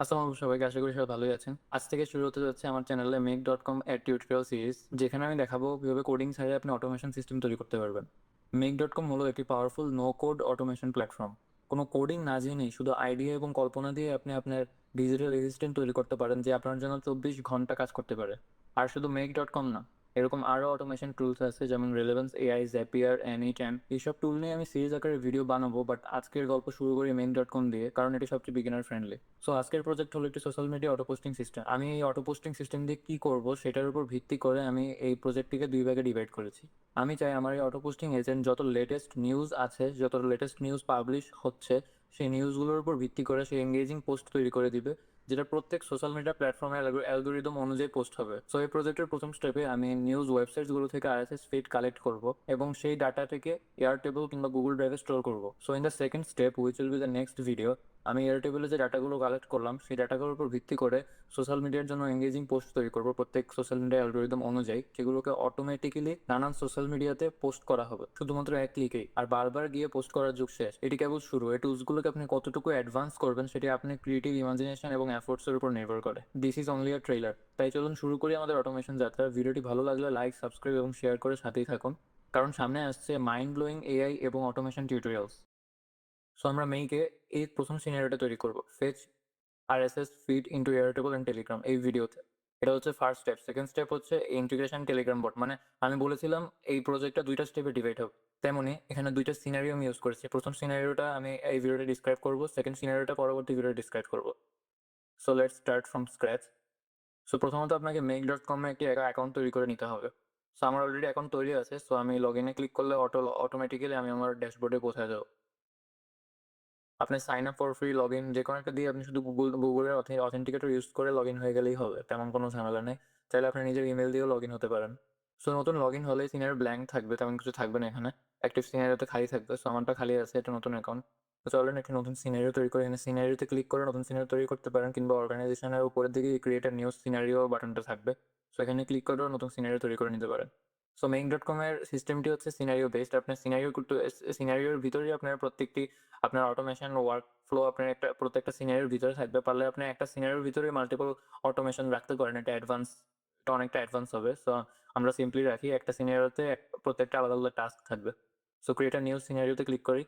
আসসালামু আলাইকুম সবাইকে, আশা করি সবাই ভালোই আছেন। আজ থেকে শুরু হতে যাচ্ছে আমার চ্যানেলে মেক.com এর টিউটোরিয়াল সিরিজ, যেখানে আমি দেখাবো কিভাবে কোডিং ছাড়াই আপনি অটোমেশন সিস্টেম তৈরি করতে পারবেন। মেক.com হলো একটি powerful no code automation platform. কোনো কোডিং না জেনেই শুধু আইডিয়া এবং কল্পনা দিয়ে আপনি আপনার ডিজিটাল অ্যাসিস্ট্যান্ট তৈরি করতে পারেন, যে আপনার জন্য 24 ঘন্টা কাজ করতে পারে। আর শুধু মেক.com না, এরকম আরও অটোমেশন টুলস আছে, যেমন রেলেভেন্স এআই, জ্যাপিয়ার, অ্যানিট্যাম। এইসব টুল নিয়ে আমি সিরিজ আকারে ভিডিও বানাবো, বাট আজকের গল্প শুরু করি মেক.com দিয়ে, কারণ এটি সবচেয়ে বিগিনার ফ্রেন্ডলি। সো আজকের প্রজেক্ট হলো একটি social media auto posting system. আমি এই অটো পোস্টিং সিস্টেম দিয়ে কী করব সেটার উপর ভিত্তি করে আমি এই প্রজেক্টটিকে দুই ভাগে ডিভাইড করেছি। আমি চাই আমার এই অটো পোস্টিং এজেন্ট যত লেটেস্ট নিউজ আছে, যত লেটেস্ট নিউজ পাবলিশ হচ্ছে, সেই নিউজগুলোর উপর ভিত্তি করে সে এঙ্গেজিং পোস্ট তৈরি করে দিবে, যেটা প্রত্যেক সোশ্যাল মিডিয়া প্ল্যাটফর্মের অ্যালগোরিদম অনুযায়ী পোস্ট হবে। সো এই প্রজেক্টের প্রথম স্টেপে আমি নিউজ ওয়েবসাইটসগুলো থেকে আরএসএস ফিড কালেক্ট করব এবং সেই ডাটা থেকে এয়ারটেবল কিংবা গুগল ড্রাইভে স্টোর করব। So in the second step, which will be the next video, আমি এয়ারটেবলে যে ডাটাগুলো কালেক্ট করলাম সেই ডাটাগুলোর উপর ভিত্তি করে সোশ্যাল মিডিয়ার জন্য এঙ্গেজিং পোস্ট তৈরি করবো প্রত্যেক সোশ্যাল মিডিয়া অ্যালগোরিদম অনুযায়ী, যেগুলোকে অটোমেটিক্যালি নানান সোশ্যাল মিডিয়াতে পোস্ট করা হবে শুধুমাত্র এক ক্লিকেই। আর বারবার গিয়ে পোস্ট করার যুগ শেষ, এটি কেবল শুরু। এই টুলসগুলোকে আপনি কতটুকু অ্যাডভান্স করবেন সেটি আপনার ক্রিয়েটিভ ইমাজিনেশন এবং এফোর্টসের উপর নির্ভর করে। This is only a trailer. তাই চলুন শুরু করি আমাদের অটোমেশন যাত্রা। ভিডিওটি ভালো লাগলে লাইক, সাবস্ক্রাইব এবং শেয়ার করে সাথেই থাকুন, কারণ সামনে আসছে মাইন্ড ব্লোয়িং এআই এবং অটোমেশন টিউটোরিয়ালস। সো আমরা মেইকে এই প্রথম সিনারিওটা তৈরি করব, fetch RSS feed into Airtable and Telegram, এই ভিডিওতে। এটা হচ্ছে ফার্স্ট স্টেপ। সেকেন্ড স্টেপ হচ্ছে ইন্টিগ্রেশন টেলিগ্রাম বট। মানে আমি বলেছিলাম এই প্রজেক্টটা দুইটা স্টেপে ডিভাইড হবে, তেমনি এখানে দুইটা সিনারিও আমি ইউজ করেছি। প্রথম সিনারিওটা আমি এই ভিডিওতে ডিসক্রাইব করব, সেকেন্ড সিনারিওটা পরবর্তী ভিডিওতে ডিসক্রাইব করব। So let's start from scratch. So প্রথমত আপনাকে মেক.com এ একটি অ্যাকাউন্ট তৈরি করে নিতে হবে। সো আমার অলরেডি অ্যাকাউন্ট তৈরি আছে। সো আমি লগ ইনে ক্লিক করলে অটোমেটিক্যালি আমি আমার ড্যাশবোর্ডে পৌঁছে যাবো। আপনি sign up for free log in যে কোনো একটা দিয়ে আপনি শুধু গুগলের অথেন্টিকেটর ইউজ করে লগ ইন হয়ে গেলেই হবে, তেমন কোনো ঝামেলা নেই। চাইলে আপনি নিজের ইমেল দিয়েও লগ ইন হতে পারেন। সো নতুন লগ ইন হলে সিনারিও ব্ল্যাঙ্ক থাকবে, তেমন কিছু থাকবে না এখানে। অ্যাক্টিভ সিনারিওতে খালি থাকবে। সো আমারটা খালি আছে, এটা নতুন অ্যাকাউন্ট। তো চলেন একটা নতুন সিনারিও তৈরি করে, এখানে সিনারিওতে ক্লিক করে নতুন সিনারিও তৈরি করতে পারেন, কিংবা অর্গানাইজেশনের উপরের দিকে ক্রিয়েট আ নিউ সিনারিও বাটনটা থাকবে। সো এখানে ক্লিক করেও নতুন সিনারিও তৈরি করে নিতে পারেন। সো মেক.com এর সিস্টেমটি হচ্ছে সিনারিও বেসড। আপনার সিনারিওর ভিতরেই আপনার প্রত্যেকটি আপনার অটোমেশন ওয়ার্ক ফ্লো আপনার প্রত্যেকটা সিনারিওর ভিতরে থাকবে। পারলে আপনি একটা সিনারিওর ভিতরে মাল্টিপল অটোমেশন রাখতে পারেন। এটা অনেকটা অ্যাডভান্স হবে। সো আমরা সিম্পলি রাখি একটা সিনারিওতে প্রত্যেকটা আলাদা আলাদা টাস্ক থাকবে। সো ক্রিয়েট আ নিউ সিনারিওতে ক্লিক করি।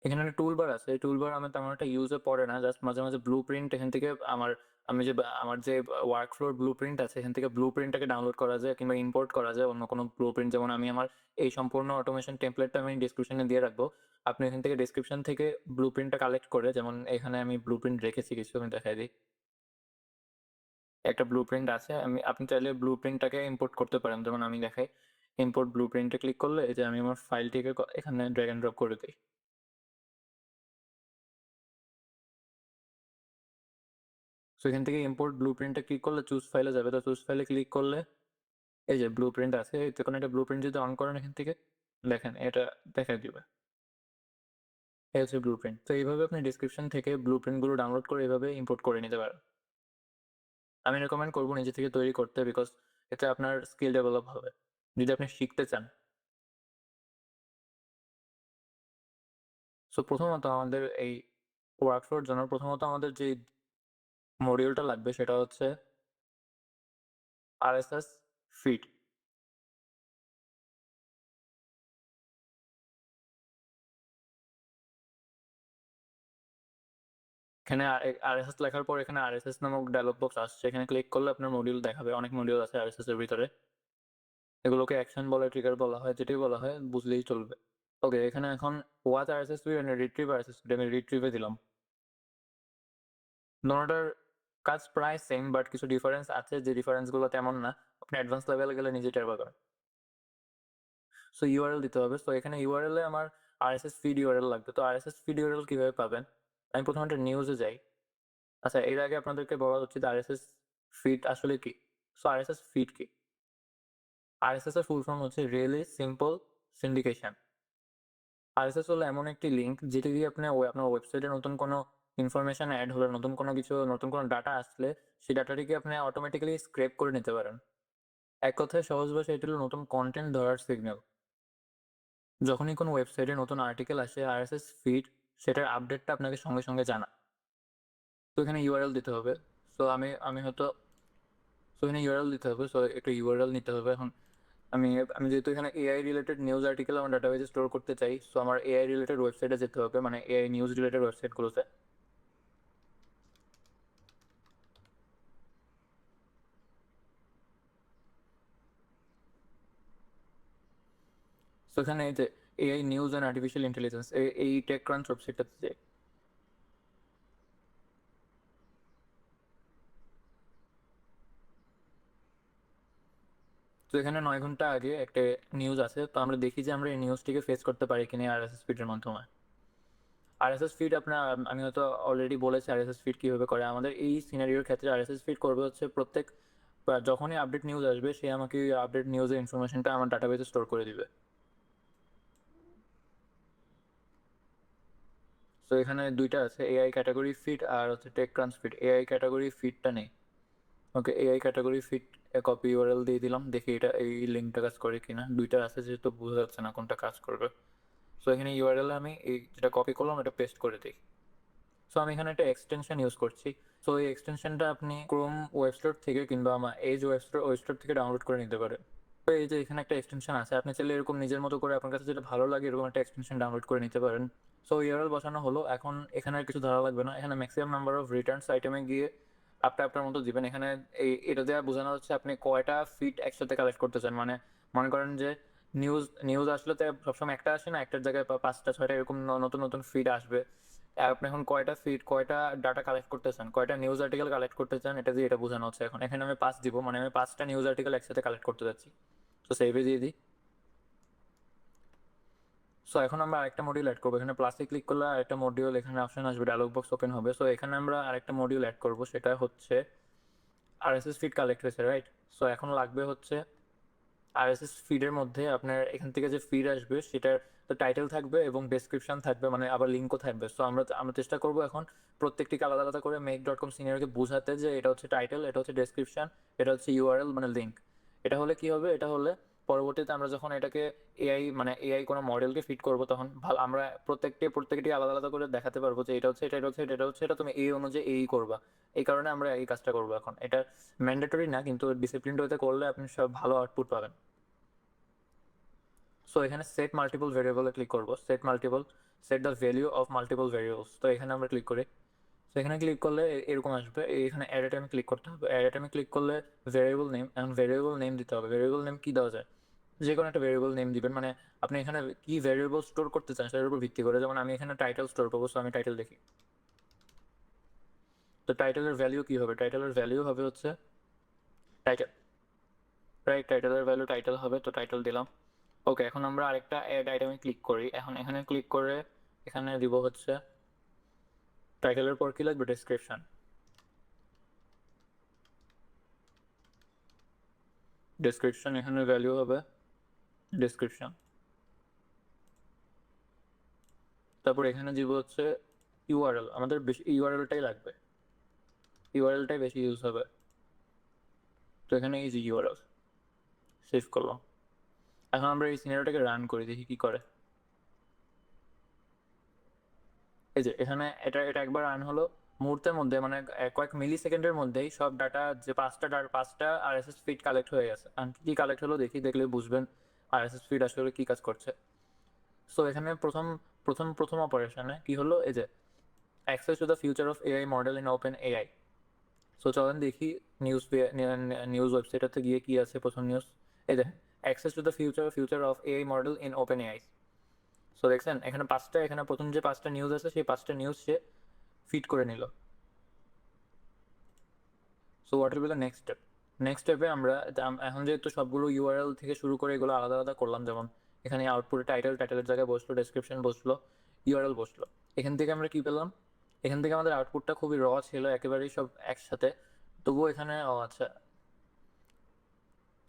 এখানে একটা টুলবার আছে। এই টুলবার আমার তেমন একটা ইউজে পড়ে না। জাস্ট মাঝে, মাঝে ব্লুপ্রিন্ট এখান থেকে আমার আমি যে আমার যে ওয়ার্ক ফ্লোর ব্লুপ্রিন্ট আছে, এখান থেকে ব্লুপ্রিন্টটাকে ডাউনলোড করা যায় কিংবা ইম্পোর্ট করা যায় অন্য কোনো ব্লুপ্রিন্ট। যেমন আমি আমার এই সম্পূর্ণ অটোমেশন টেমপ্লেটটা আমি ডেসক্রিপশনে দিয়ে রাখবো। আপনি এখান থেকে ডেসক্রিপশন থেকে ব্লুপ্রিন্টটা কালেক্ট করে, যেমন এখানে আমি ব্লুপ্রিন্ট রেখেছি কিছু, আমি দেখাই দিই। একটা ব্লুপ্রিন্ট আছে। আপনি চাইলে ব্লুপ্রিন্টটাকে ইম্পোর্ট করতে পারেন। যেমন আমি দেখাই। ইম্পোর্ট ব্লুপ্রিন্টে ক্লিক করলে এই যে আমি আমার ফাইলটিকে এখানে ড্র্যাগ অ্যান্ড ড্রপ করে দেই। সো এখান থেকে ইম্পোর্ট ব্লুপ্রিন্টে ক্লিক করলে চুজ ফাইলে যাবে। তো চুজ ফাইলে ক্লিক করলে এই যে ব্লুপ্রিন্ট আছে, যে কোনো একটা ব্লুপ্রিন্ট যদি অন করেন এখান থেকে, দেখেন এটা দেখাই দিবে। এই হচ্ছে ব্লুপ্রিন্ট। তো এইভাবে আপনি ডেসক্রিপশন থেকে ব্লুপ্রিন্টগুলো ডাউনলোড করে এভাবে ইম্পোর্ট করে নিতে পারেন। আমি রেকমেন্ড করব নিজে থেকে তৈরি করতে, বিকজ এতে আপনার স্কিল ডেভেলপ হবে যদি আপনি শিখতে চান। সো প্রথমত আমাদের এই ওয়ার্কফ্লোর জন্য প্রথমত আমাদের যে মডিউলটা লাগবে সেটা হচ্ছে আরএসএস ফিড। এখানে আরএসএস লেখার পর এখানে আরএসএস নামক ডায়লগ বক্স আসছে, এখানে ক্লিক করলে আপনার মডিউল দেখাবে। অনেক মডিউল আছে আরএসএস এর ভিতরে। এগুলোকে অ্যাকশন বলে, ট্রিগার বলা হয়, যেটাই বলা হয় বুঝলেই চলবে। ওকে, এখানে এখন watch RSS feed and retrieve RSS feed আমি রিট্রিভে দিলাম। দোনোটার কাজ প্রায় সেম, বাট কিছু ডিফারেন্স আছে, যে ডিফারেন্স গুলো তেমন না। আপনি অ্যাডভান্স লেভেলে গেলে নিজে টের পাবেন। সো ইউআরএল দিতে হবে। সো এখানে ইউআরএল এ আমার আরএসএস ফিড ইউআরএল লাগবে। তো আরএসএস ফিড ইউআরএল কিভাবে পাবেন? আমি প্রথমে একটা নিউজে যাই। আচ্ছা, এর আগে আপনাদেরকে বলা উচিত আরএসএস ফিড আসলে কি? সো আরএসএস ফিড কি? আরএসএস এর ফুল ফর্ম হচ্ছে রিয়েলি সিম্পল সিন্ডিকেশন। আরএসএস হলো এমন একটি লিঙ্ক যেটি দিয়ে আপনি আপনার ওয়েবসাইটে নতুন কোনো ইনফরমেশন এড হলে, নতুন কোনো কিছু, নতুন কোনো ডাটা আসলে সেই ডাটাটিকে আপনি অটোমেটিক্যালি স্ক্রেপ করে নিতে পারেন। এক কথায় সহজ ভাষায় এটি হলো নতুন কনটেন্ট ধরার সিগন্যাল। যখনই কোনো ওয়েবসাইটে নতুন আর্টিকেল আসে, আরএসএস ফিড সেটার আপডেটটা আপনাকে সঙ্গে, সঙ্গে জানায়। তো এখানে ইউআরএল দিতে হবে। সো আমি হয়তো সো এখানে ইউআরএল দিতে হবে, সো একটা ইউআরএল নিতে হবে। এখন আমি আমি যেহেতু এখানে এআই রিলেটেড নিউজ আর্টিকেল আমার ডাটাবেজে স্টোর করতে চাই, সো আমার এআই রিলেটেড ওয়েবসাইটে যেতে হবে, মানে এআই নিউজ রিলেটেড ওয়েবসাইটগুলোতে। সো এখানে এই যে AI news and artificial intelligence, এই টেক ক্রাঞ্চ ওয়েবসাইটটাতে যাই। তো এখানে 9 ঘন্টা আগে একটা নিউজ আছে, তো আমরা দেখি যে আমরা এই নিউজটিকে ফেস করতে পারি কিনা আরএসএস ফিডের মাধ্যমে। আরএসএস ফিড আপনার, আমি হয়তো অলরেডি বলেছি আরএসএস ফিড কীভাবে করে। আমাদের এই সিনারিওর ক্ষেত্রে আরএসএস ফিড করবে হচ্ছে প্রত্যেক যখনই আপডেট নিউজ আসবে সে আমাকে আপডেট নিউজের ইনফরমেশনটা আমার ডাটাবেসে স্টোর করে দিবে। সো এখানে দুইটা আছে, এআই ক্যাটাগরি ফিড আর হচ্ছে TechCrunch feed. AI category ফিডটা নেই। Okay, AI category feed copy URL দিয়ে দিলাম, দেখি এটা এই লিঙ্কটা কাজ করে কিনা। দুইটা আছে যেহেতু বোঝা যাচ্ছে না কোনটা কাজ করবে। সো এখানে ইউআরএল আমি এই যেটা কপি করলাম এটা পেস্ট করে দিই। সো আমি এখানে একটা এক্সটেনশন ইউজ করছি। সো এই এক্সটেনশনটা আপনি ক্রোম ওয়েব স্টোর থেকে কিংবা আমার এজ ওয়েব স্টোর থেকে ডাউনলোড করে নিতে পারেন। তো এই যে এখানে একটা এক্সটেনশন আছে, আপনি চাইলে এরকম নিজের মতো করে আপনার কাছে যেটা ভালো লাগে এরকম একটা এক্সটেনশন ডাউনলোড করে নিতে পারেন। সো ইউআরএল বসানো হলো, এখন এখানে আর কিছু ধরা লাগবে না। এখানে ম্যাক্সিমাম নাম্বার অফ রিটার্নস আইটেমে গিয়ে আপনি আপনার মতো দিবেন। এখানে এটা দেওয়া বোঝানো হচ্ছে আপনি কয়টা ফিড একসাথে কালেক্ট করতে চান। মানে মনে করেন যে নিউজ নিউজ আসলে তো সবসময় একটা আসে না, একটার জায়গায় 5টা 6টা এরকম নতুন নতুন ফিড আসবে। আপনি এখন কয়টা ফিড, কয়টা ডাটা কালেক্ট করতে চান, কয়টা নিউজ আর্টিকেল কালেক্ট করতে চান, এটা দিয়ে এটা বোঝানো হচ্ছে। এখন এখানে আমি 5 দিব, মানে আমি 5টা নিউজ আর্টিকেল একসাথে কালেক্ট করতে যাচ্ছি। তো সেভে দিয়ে দিই। সো এখন আমরা আরেকটা মডিউল অ্যাড করবো। এখানে প্লাসে ক্লিক করলে আরেকটা মডিউল এখানে অপশন আসবে, ডায়লগ বক্স ওপেন হবে। সো এখানে আমরা আরেকটা মডিউল অ্যাড করবো, সেটা হচ্ছে আরএসএস ফিড কালেক্ট হয়েছে, রাইট? সো এখন লাগবে হচ্ছে আরএসএস ফিডের মধ্যে আপনার এখান থেকে যে ফিড আসবে সেটার তো টাইটেল থাকবে এবং ডেসক্রিপশন থাকবে, মানে আবার লিঙ্কও থাকবে। সো আমরা আমরা চেষ্টা করবো এখন প্রত্যেকটিকে আলাদা আলাদা করে মেক.কম সিনিয়রকে বোঝাতে যে এটা হচ্ছে টাইটেল, এটা হচ্ছে ডেসক্রিপশন, এটা হচ্ছে ইউআরএল মানে লিঙ্ক। এটা হলে কি হবে, এটা হলে পরবর্তীতে আমরা যখন এটাকে এআই মানে এআই কোনো মডেলকে ফিট করবো তখন ভালো আমরা প্রত্যেকটি আলাদা আলাদা করে দেখাতে পারবো যে এটা হচ্ছে এটা, এটা হচ্ছে এটা, এটা হচ্ছে এটা, তুমি এই অনুযায়ী এই করবা। এই কারণে আমরা এই কাজটা করবো। এখন এটা ম্যান্ডেটরি না, কিন্তু ডিসিপ্লিন ওয়েতে করলে আপনি সব ভালো আউটপুট পাবেন। সো এখানে সেট মাল্টিপল ভেরিয়েবলে ক্লিক করবো, set the value of multiple variables. তো এখানে আমরা ক্লিক করি। তো এখানে ক্লিক করলে এরকম আসবে, এখানে অ্যাড আইটেমে ক্লিক করতে হবে। অ্যাড আইটেমে ক্লিক করলে ভেরিয়েবল নেম, এখন ভেরিয়েবল নেম দিতে হবে। ভেরিয়েবল নেম কি দেওয়া যায়, যে কোনো একটা ভেরিয়েবল নেম দিবেন। মানে আপনি এখানে কি ভেরিয়েবল স্টোর করতে চান সেটার উপর ভিত্তি করে। যেমন আমি এখানে টাইটেল স্টোর করবো, সো আমি টাইটেল দেখি। তো টাইটেলের ভ্যালু কি হবে, টাইটেলের ভ্যালু হবে হচ্ছে টাইটেল, রাইট? টাইটেলের ভ্যালু টাইটেল হবে, তো টাইটেল দিলাম। ওকে, এখন আমরা আরেকটা অ্যাড আইটেমে ক্লিক করি। এখন এখানে ক্লিক করে এখানে দিব হচ্ছে টাইটেলের পর কি লাগবে, ডেসক্রিপশন। ডেসক্রিপশন এখানে ভ্যালু হবে ডেসক্রিপশন। তারপর এখানে দিব হচ্ছে ইউআরএল, আমাদের বেশি ইউআরএলটাই লাগবে, ইউআরএলটাই বেশি ইউজ হবে। তো এখানে এই যে ইউআরএল সেভ করলাম। এখন আমরা এই সিনারিওটাকে রান করি, দেখি কি করে। এই যে এখানে এটা এটা একবার রান হলো, মুহূর্তের মধ্যে মানে কয়েক মিলি সেকেন্ডের মধ্যেই সব ডাটা যে পাঁচটা আরএসএস ফিড কালেক্ট হয়ে গেছে। আর কি কালেক্ট হলো দেখি, দেখলে বুঝবেন আরএসএস ফিড আসলে কি কাজ করছে। সো এখানে প্রথম প্রথম প্রথম অপারেশনে কি হলো, এই যে access to the future of AI model in open AI. So চলেন দেখি নিউজ নিউজ ওয়েবসাইটটাতে গিয়ে কি আছে প্রথম নিউজ। এই যে access to the future of AI model in open AI. So দেখছেন এখানে এখানে প্রথম যে 5টা নিউজ আছে সেই 5টা নিউজ সে ফিট করে নিল। So what will be the next step? Next স্টেপে আমরা এখন যেহেতু সবগুলো ইউআরএল থেকে শুরু করে এগুলো আলাদা আলাদা করলাম, যেমন এখানে আউটপুটে টাইটেলের জায়গায় বসলো, ডেসক্রিপশন বসলো, ইউআরএল বসলো। এখান থেকে আমরা কি পেলাম, এখান থেকে আমাদের আউটপুটটা খুবই র ছিল, একেবারেই সব একসাথে। তবুও এখানে আচ্ছা,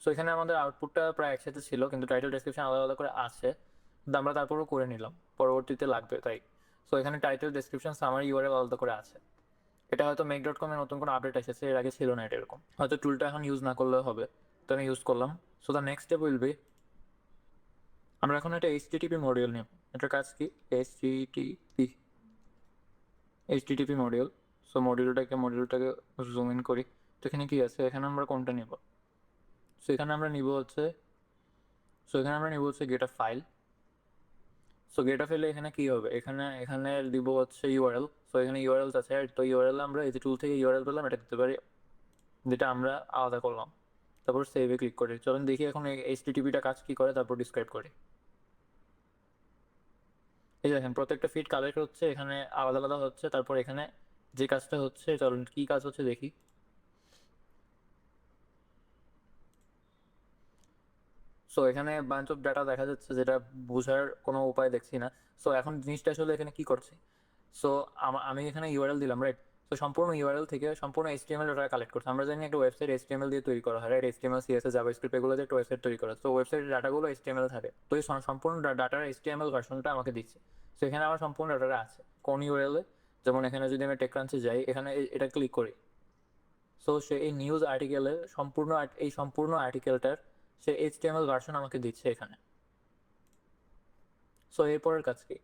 সো এখানে আমাদের আউটপুটটা প্রায় একসাথে ছিল, কিন্তু টাইটেল ডেসক্রিপশন আলাদা আলাদা করে আছে, কিন্তু আমরা তারপরেও করে নিলাম, পরবর্তীতে লাগবে তাই। সো এখানে টাইটেল ডেসক্রিপশন সামারি ইউআরএল আলাদা করে আছে। এটা হয়তো মেক.কম এর নতুন কোনো আপডেট এসেছে, এর আগে ছিল না এটা এরকম। হয়তো টুলটা এখন ইউজ না করলেও হবে, তো আমি ইউজ করলাম। So the next step will be, আমরা এখন একটা এইচটিটিপি মডিউল নেব। এটার কাজ কি, এইচটিটিপি মডিউল। সো মডিউলটাকে জুম ইন করি। তো এখানে কি আছে, এখানে আমরা কোনটা নিব? সো এখানে আমরা নিব হচ্ছে get a file. So get a ফাইলে এখানে কি হবে, এখানে এখানে দিব হচ্ছে ইউআরএল। সো এখানে ইউআরএল আছে, তো ইউআরএল আমরা এই যে টুল থেকে ইউআরএল পেলাম, এটা দিতে পারি, যেটা আমরা আলাদা করলাম। তারপর সেভে ক্লিক করি। চলুন দেখি এখন এই এইচটিটিপিটা কাজ কি করে, তারপর ডিসক্রাইব করি। এই দেখেন প্রত্যেকটা ফিড কালেক্ট হচ্ছে, এখানে আলাদা আলাদা হচ্ছে। তারপর এখানে যে কাজটা হচ্ছে, চলুন কি কাজ হচ্ছে দেখি। সো এখানে বাঞ্চ অফ ডাটা দেখা যাচ্ছে, যেটা বোঝার কোনো উপায় দেখছি না। সো এখন জিনিসটা আসলে এখানে কি করছে, সো আমি এখানে ইউআরএল দিলাম, রাইট? তো সম্পূর্ণ ইউআরএল থেকে সম্পূর্ণ এইচটিএমএল ডাটা কালেক্ট করছে। আমরা জানি একটা ওয়েবসাইট এইচটিএমএল দিয়ে তৈরি করা হয়, রাইট? এইচটিএমএল, সিএসএস, জাভাস্ক্রিপ্ট এগুলো দিয়ে একটা ওয়েবসাইট তৈরি করা, তো ওয়েবসাইটের ডাটাগুলো এইচটিএমএল থাকে। তো এই সম্পূর্ণ ডাটার এইচটিএমএল ভার্সনটা আমাকে দিচ্ছে। সো এখানে আমার সম্পূর্ণ ডাটাটা আছে কোন ইউআরএল এ। যেমন এখানে যদি আমি টেকক্রাঞ্চে যাই, এখানে এটা ক্লিক করি। সো সে এই নিউজ আর্টিকেলের সম্পূর্ণ আর্টিকেলটার সে এইচটিএমএল ভার্সন আমাকে দিচ্ছে এখানে। সো এরপরের কাজ কি?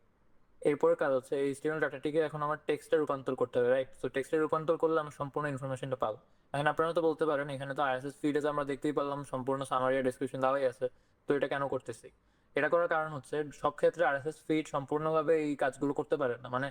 এরপরের কাজ হচ্ছে এই এইচটিএমএল ডাটাটিকে এখন আমার টেক্সটে রূপান্তর করতে হবে, রাইট? সো টেক্সটে রূপান্তর করলে আমি সম্পূর্ণ ইনফরমেশনটা পাবো। এখন আপনারা তো বলতে পারেন, এখানে তো আরএসএস ফিডে আমরা দেখতেই পারলাম সম্পূর্ণ সামারি আর ডেসক্রিপশন দেওয়াই আছে, তো এটা কেন করতেছি? এটা করার কারণ হচ্ছে সব ক্ষেত্রে আরএসএস ফিড সম্পূর্ণভাবে এই কাজগুলো করতে পারে না। মানে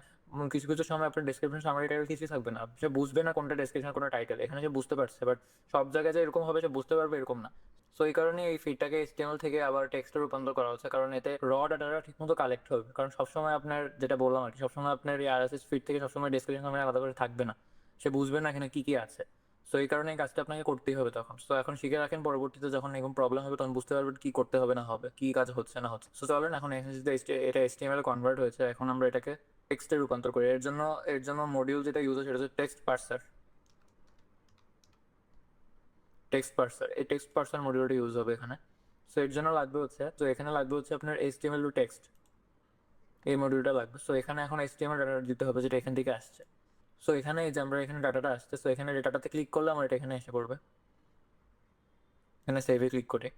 কিছু কিছু সময় আপনার ডেসক্রিপশন, সামারি, টাইটেল কিছুই থাকবে না, সে বুঝবে না কোনটা ডেসক্রিপশন কোনটা টাইটেল। এখানে সে বুঝতে পারছে, বাট সব জায়গায় যে এরকম হবে সে বুঝতে পারবে এরকম না। সো এই কারণে এই ফিডটাকে এইচটিএমএল থেকে আবার টেক্সটে রূপান্তর করা হচ্ছে, কারণ এতে র ডাটাটা ঠিকমতো কালেক্ট হবে। কারণ সবসময় আপনার যেটা বললাম আর কি, সবসময় আপনার এই আরএসএস ফিড থেকে সবসময় ডেসক্রিপশন সামারি আলাদা করে থাকবে না, সে বুঝবে না এখানে কি কি আছে। সো এই কারণে এই কাজটা আপনাকে করতেই হবে তখন। সো এখন শিখে রাখেন, পরবর্তীতে যখন এরকম প্রবলেম হবে তখন বুঝতে পারবেন কি করতে হবে না হবে, কি কাজ হচ্ছে না হচ্ছে। সো চলেন এখন এখানে যদি এটা এইচটিএমএল কনভার্ট হয়েছে, এখন আমরা এটাকে টেক্সটে রূপান্তর করি। এর জন্য মডিউল যেটা ইউজ হয় সেটা হচ্ছে টেক্সট পার্সার। এই টেক্সট পার্সার মডিউলটা ইউজ হবে এখানে। সো এর জন্য লাগবে হচ্ছে, তো এখানে লাগবে হচ্ছে আপনার এইচটিএমএল টু টেক্সট, এই মডিউলটা লাগবে। সো এখানে এখন এইচটিএমএল ডাটা দিতে হবে যেটা এখান থেকে আসছে। সো এখানে এই যে আমরা এখানে ডাটাটা আসছে, সো এখানে ডাটাতে ক্লিক করলে আমার এটা এখানে এসে পড়বে। এখানে সেভে ক্লিক করে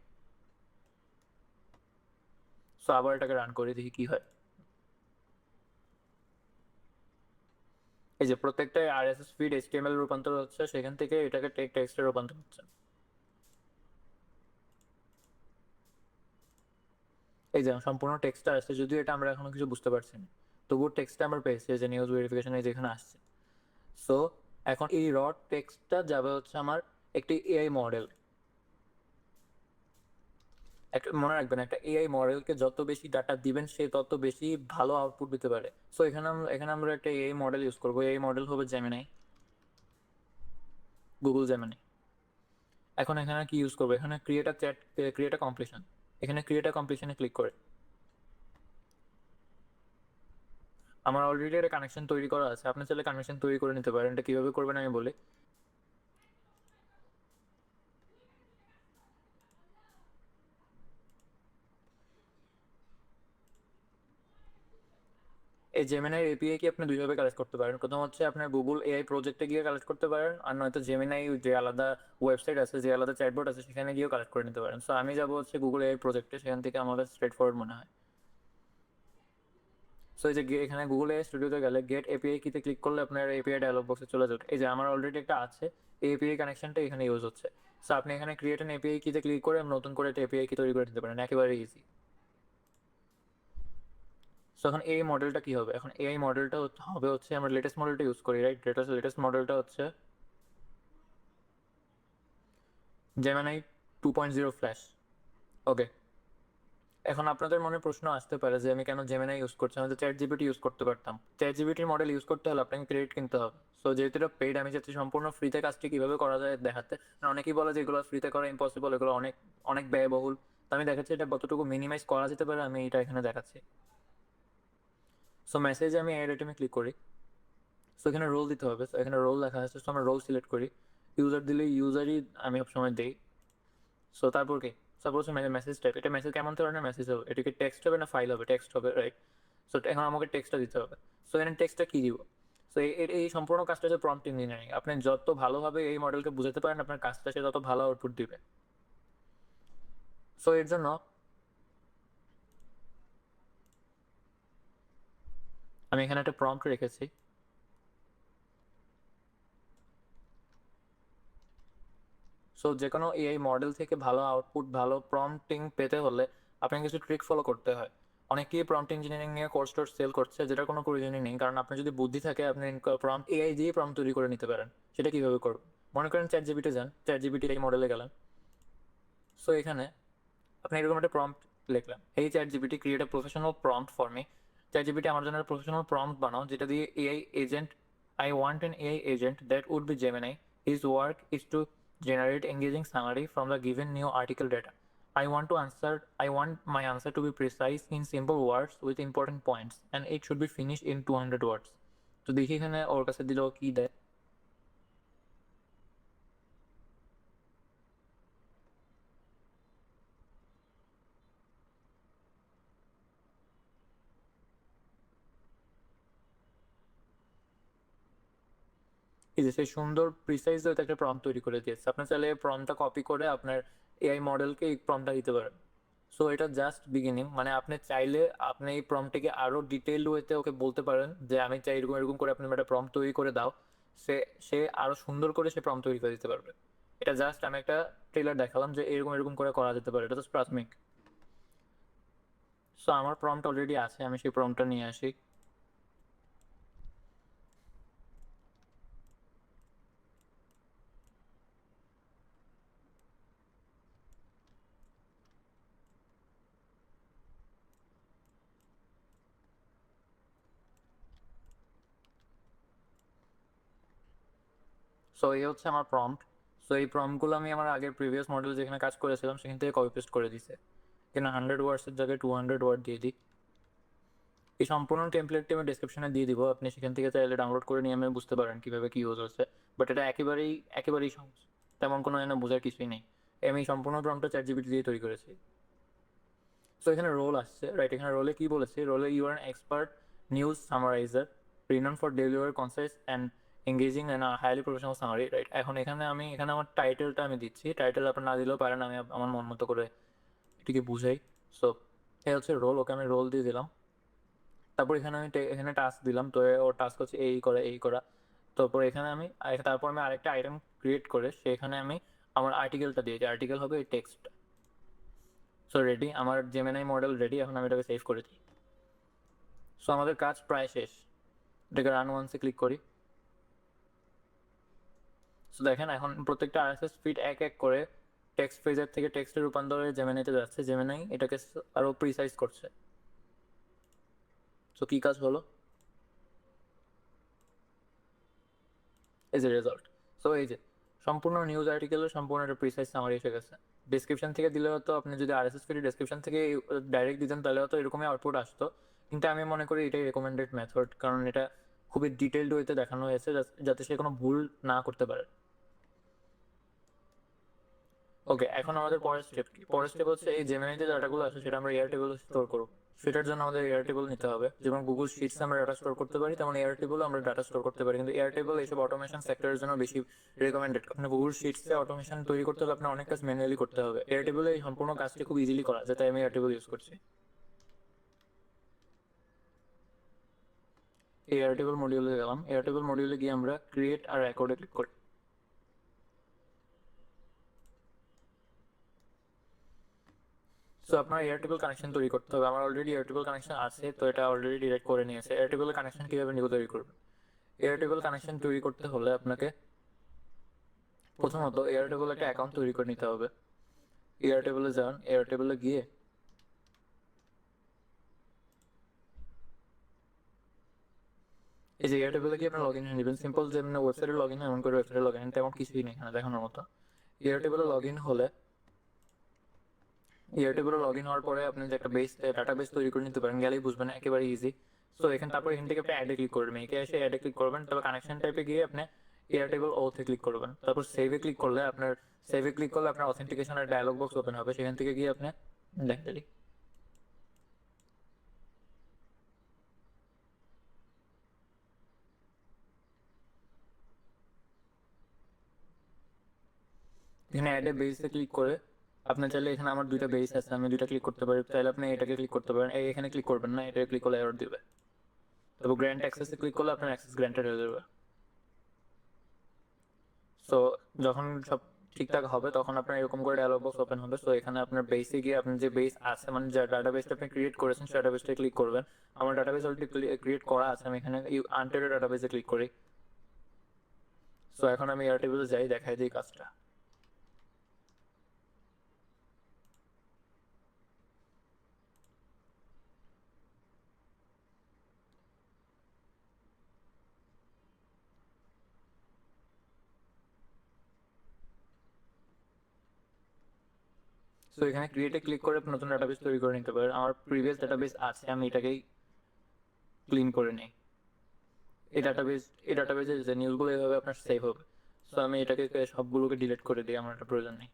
সো আবার এটাকে রান করে দেখি কি হয়। এই যে প্রত্যেকটা আরএসএস ফিড এইচটিএমএল রূপান্তর হচ্ছে, সেখান থেকে এটাকে টেক্সটে রূপান্তর হচ্ছে। এই যে সম্পূর্ণ টেক্সটটা আসছে, যদিও এটা আমরা এখনো কিছু বুঝতে পারছি না, তবুও টেক্সটটা আমরা পেয়েছি যে নিউজ ভেরিফিকেশন এই যেখানে আসছে। সো এখন এই র টেক্সটটা যাবে হচ্ছে আমার একটি এআই মডেল। একটা মনে রাখবেন, একটা এআই মডেলকে যত বেশি ডাটা দিবেন সে তত বেশি ভালো আউটপুট দিতে পারে। সো এখানে আমরা একটা এআই মডেল ইউজ করবো। এআই মডেল হবে জেমিনাই, গুগল জেমিনাই। এখন এখানে কি ইউজ করবো, এখানে ক্রিয়েট আ কমপ্লিশন, এখানে ক্রিয়েট আ কমপ্লিশনে ক্লিক করে আমার অলরেডি একটা কানেকশন তৈরি করা আছে। আপনি চাইলে কানেকশন তৈরি করে নিতে পারেন। এটা কিভাবে করবেন আমি বলি। এই জেমিনাই এপিআই কি আপনি দুইভাবে কালেক্ট করতে পারেন। প্রথম হচ্ছে আপনার গুগল এআই প্রজেক্টে গিয়ে কালেক্ট করতে পারেন, আর নয়তো জেমিনাই যে আলাদা ওয়েবসাইট আছে, যে আলাদা চ্যাটবট আছে, সেখানে গিয়েও কালেক্ট করে নিতে পারেন। সো আমি যাবো হচ্ছে গুগল এআই প্রজেক্টে, সেখান থেকে আমাদের স্ট্রেট ফরওয়ার্ড মনে হয়। সো এই যে এখানে গুগল এআই স্টুডিওতে গেলে গেট এপিআই কিতে ক্লিক করলে আপনার এপিআই ডায়লগ বক্সে চলে যাবে। এই যে আমার অলরেডি একটা আছে, এই এপিআই কানেকশনটা এখানে ইউজ হচ্ছে। সো আপনি এখানে ক্রিয়েট এন এপিআই কিতে ক্লিক করে নতুন করে একটা এপিআই কি তৈরি করে দিতে পারেন, একেবারে ইজি। সো এখন এই মডেলটা কি হবে, এখন এই মডেলটা হবে হচ্ছে আমরা লেটেস্ট মডেলটা ইউজ করি, রাইট? লেটেস্ট মডেলটা হচ্ছে জেমিনাই 2.0 ফ্ল্যাশ। ওকে, এখন আপনাদের মনে প্রশ্ন আসতে পারে যে আমি কেন জেমিনাই ইউজ করছি, আমি তো চ্যাট জিপিটি ইউজ করতে পারতাম। চ্যাট জিপিটির মডেল ইউজ করতে হলে আপনাকে ক্রেডিট কিনতে হবে। সো যেহেতু এটা পেইড, আমি যাচ্ছি সম্পূর্ণ ফ্রিতে কাজটি কীভাবে করা যায় দেখাতে। অনেকেই বলে যে এগুলো ফ্রিতে করা ইম্পসিবল, এগুলো অনেক অনেক ব্যয়বহুল। তো আমি দেখাচ্ছি এটা কতটুকু মিনিমাইজ করা যেতে পারে, আমি এটা এখানে দেখাচ্ছি। সো মেসেজে আমি অ্যাড আইটেমে ক্লিক করি। সো এখানে রোল দিতে হবে। সো এখানে রোল লেখা আছে, সো আমরা রোল সিলেক্ট করি। ইউজার দিলে ইউজারই আমি সবসময় দিই। সো তারপর কি, সাপোজ মেসেজ টাইপ, এটা মেসেজ কেমন ধরনের মেসেজ হবে, এটা কি টেক্সট হবে না ফাইল হবে? টেক্সট হবে, রাইট? সো এখন আমাকে টেক্সটটা দিতে হবে। সো এখানে টেক্সটটা কী দিব? সো এই সম্পূর্ণ কাজটা হচ্ছে প্রম্পট ইঞ্জিনিয়ারিং। আপনি যত ভালোভাবে এই মডেলকে বুঝাতে পারেন আপনার কাজটা সে তত ভালো আউটপুট দিবে। সো এর জন্য আমি এখানে একটা প্রম্পট রেখেছি। সো যে কোনো এআই মডেল থেকে ভালো আউটপুট, ভালো প্রম্পটিং পেতে হলে আপনাকে কিছু ট্রিক ফলো করতে হয়। অনেকেই প্রম্পট ইঞ্জিনিয়ারিং নিয়ে কোর্স টোর্স সেল করছে, যেটার কোনো প্রয়োজনই নেই, কারণ আপনার যদি বুদ্ধি থাকে আপনি প্রম্পট এআই দিয়ে প্রম্পট তৈরি করে নিতে পারেন। সেটা কীভাবে করবেন? মনে করেন চ্যাট জিপিটি যান, চ্যাট জিপিটি এই মডেলে গেলেন। সো এখানে আপনি এরকম একটা প্রম্পট লিখলেন, এই ChatGPT create a professional prompt for me. ChatGPT আমার জন্য প্রফেশনাল প্রম্পট বানাও, যেটা দিয়ে AI agent, I want an AI agent that would be Gemini. His work is to generate engaging summary from the given new article data. I want my answer to be precise in simple words with important points, and it should be finished in 200 words. তো দেখি এখানে ওর কাছে দিলেও কি দেয়। এই যে সেই সুন্দর প্রিসাইজ হয়তো একটা প্রম্পট তৈরি করে দিয়েছে। আপনার চাইলে প্রম্পটটা কপি করে আপনার এআই মডেলকে এই প্রম্পটটা দিতে পারেন। সো এটা জাস্ট বিগিনিং, মানে আপনি চাইলে আপনি এই প্রম্পটটিকে আরও ডিটেইলড ওয়েতে ওকে বলতে পারেন যে আমি চাই এরকম এরকম করে আপনি একটা প্রম্পট তৈরি করে দাও। সে সে আরও সুন্দর করে সে প্রম্পট তৈরি করে দিতে পারবে। এটা জাস্ট আমি একটা ট্রেলার দেখালাম যে এরকম এরকম করে করা যেতে পারে, এটা জাস্ট প্রাথমিক। সো আমার প্রম্পট অলরেডি আছে, আমি সেই প্রম্পটটা নিয়ে আসি। সো এই হচ্ছে আমার প্রম্পট। সো এই প্রম্পটগুলো আমি আমার আগের প্রিভিয়াস মডেল যেখানে কাজ করেছিলাম সেখান থেকে কপি পেস্ট করে দিছে। এখানে 100 ওয়ার্ডসের জায়গায় 200 ওয়ার্ড দিয়ে দিই। এই সম্পূর্ণ টেমপ্লেটটি আমি ডিসক্রিপশনে দিয়ে দিব, আপনি সেখান থেকে চাইলে ডাউনলোড করে নিয়ে আমি বুঝতে পারেন কীভাবে কী ইউজ হচ্ছে। বাট এটা একেবারেই সহজ, তেমন কোনো এনে বোঝার কিছুই নেই। আমি সম্পূর্ণ প্রম্পটটা চ্যাট জিপিটি দিয়ে তৈরি করেছি। সো এখানে রোল আসছে, রাইট? এখানে রোলে কি বলেছে? রোলে you are an expert news summariser renowned for deliver concise and engaging and highly professional summary, right? এখন এখানে আমার টাইটেলটা আমি দিচ্ছি। টাইটেল আপনার না দিলেও পারেন, আমি আমার মন মতো করে এটিকে বুঝাই। সো এই হচ্ছে রোল, ওকে আমি রোল দিয়ে দিলাম। তারপর এখানে টাস্ক দিলাম, তো ওর টাস্ক হচ্ছে এই করা এই করা। তারপর তারপর আমি আরেকটা আইটেম ক্রিয়েট করে সেখানে আমি আমার আর্টিকেলটা দিয়েছি। আর্টিকেল হবে এই টেক্সটটা। সো রেডি, আমার জেমিনাই মডেল রেডি। এখন আমি এটাকে সেভ করে দিই। সো আমাদের কাজ প্রায় শেষ। এটাকে রান ওয়ান্সে ক্লিক করি। সো দেখেন এখন প্রত্যেকটা আরএসএস ফিড এক এক করে টেক্সট ফ্রেজার থেকে টেক্সটের রূপান্তরে জেমিনাইতে যাচ্ছে। জেমিনাই এটাকে আরও প্রিসাইজ করছে। সো কী কাজ হলো? এই যে রেজাল্ট। সো এই যে সম্পূর্ণ নিউজ আর্টিকেলের সম্পূর্ণ একটা প্রিসাইজ সামারি এসে গেছে। ডিসক্রিপশন থেকে দিলে হতো, আপনি যদি আরএসএস ফিড ডিসক্রিপশন থেকে ডাইরেক্ট দিতেন তাহলে হয়তো এরকমই আউটপুট আসতো। কিন্তু আমি মনে করি এটাই রেকমেন্ডেড মেথড, কারণ এটা খুবই ডিটেলড ওয়েতে দেখানো হয়েছে যাতে সে কোনো ভুল না করতে পারে। ওকে, এখন আমাদের পরের স্টেপ কি? পরের স্টেপ হচ্ছে এই জেমিনাইতে ডাটাগুলো আছে সেটা আমরা এয়ারটেবলে স্টোর করব। সেটার জন্য আমাদের এয়ারটেবল নিতে হবে। যেমন গুগল শিটস আমরা ডাটা স্টোর করতে পারি, তেমন এয়ারটেবলে আমরা ডাটা স্টোর করতে পারি। কিন্তু এয়ারটেবল এইসব অটোমেশন সেক্টরের জন্য বেশি রেকমেন্ডেড। আপনি গুগল শিটসে অটোমেশন তৈরি করতে হলে আপনার অনেক কাজ ম্যানুয়ালি করতে হবে। এয়ারটেবলে এই সম্পূর্ণ কাজটি খুব ইজিলি করা যায়, তাই আমি এয়ারটেবল ইউজ করছি। এই এয়ারটেবল মডিউলে গেলাম। এয়ারটেবল মডিউলে গিয়ে আমরা ক্রিয়েট আর রেকর্ডে ক্লিক করি। সো আপনার এয়ারটেবল কানেকশন তৈরি করতে হবে। আমার অলরেডি এয়ারটেবল কানেকশন আছে, তো এটা অলরেডি ডিরেক্ট করে নিয়েছে। এয়ারটেবল কানেকশন কীভাবে তৈরি করবেন? এয়ারটেবল কানেকশন তৈরি করতে হলে আপনাকে প্রথমত এয়ারটেবল একটা অ্যাকাউন্ট তৈরি করে নিতে হবে। এয়ারটেবলে যান, এয়ারটেবলে গিয়ে এই যে এয়ারটেবলে গিয়ে আপনার লগ ইন নেবেন। সিম্পল যে মানে ওয়েবসাইটে লগ ইন, এমন করে ওয়েবসাইটে লগ ইন, তেমন কিছুই নেই এখানে দেখানোর মতো। এয়ারটেবলে লগ ইন হলে এয়ারটেবলে লগ ইন হওয়ার পরে আপনি যে একটা ডাটাবেস তৈরি করে নিতে পারেন, গেলেই বুঝবেন, একেবারে ইজি। সো তারপর এখান থেকে আপনি অ্যাডে ক্লিক করবেন। একে এসে অ্যাডে ক্লিক করবেন, তারপর কানেকশন টাইপে গিয়ে আপনি এয়ারটেবল ওতে ক্লিক করবেন। তারপর সেভে ক্লিক করলে আপনার অথেন্টিকেশনের ডায়লগ বক্স ওপেন হবে। সেখান থেকে গিয়ে আপনি দেখতে এখানে অ্যাডে বেসে ক্লিক করে আপনি চাইলে, এখানে আমার দুইটা বেস আছে, আমি দুইটা ক্লিক করতে পারি। চাইলে আপনি এটাকে ক্লিক করতে পারেন। এখানে ক্লিক করবেন না, এটা ক্লিক করলে এরর দিবে। তারপর গ্র্যান্ট অ্যাক্সেসে ক্লিক করলে আপনার অ্যাক্সেস গ্র্যান্টেড হয়ে যাবে। সো যখন সব ঠিকঠাক হবে তখন আপনার এরকম করে ডায়লগ বক্স ওপেন হবে। সো এখানে আপনার বেসে গিয়ে আপনার যে বেস আছে মানে যে ডাটাবেসটা আপনি ক্রিয়েট করেছেন সেই ডাটাবেসটা ক্লিক করবেন। আমার ডাটাবেস অলরেডি ক্রিয়েট করা আছে, আমি এখানে আনটেডেড ডাটাবেসে ক্লিক করি। সো এখন আমি এয়ারটেবিলে যাই, দেখাই দিই কাজটা। সো এখানে ক্রিয়েটে ক্লিক করে নতুন ডাটাবেস তৈরি করে নিতে পারেন। আমার প্রিভিয়াস ডাটাবেস আছে, আমি এটাকেই ক্লিন করে নিই। এই ডাটাবেস এই ডাটাবেসে যে নিউজগুলো এভাবে আপনার সেভ হবে। সো আমি এটাকে সবগুলোকে ডিলিট করে দিই, আমার এটা প্রয়োজন নেই।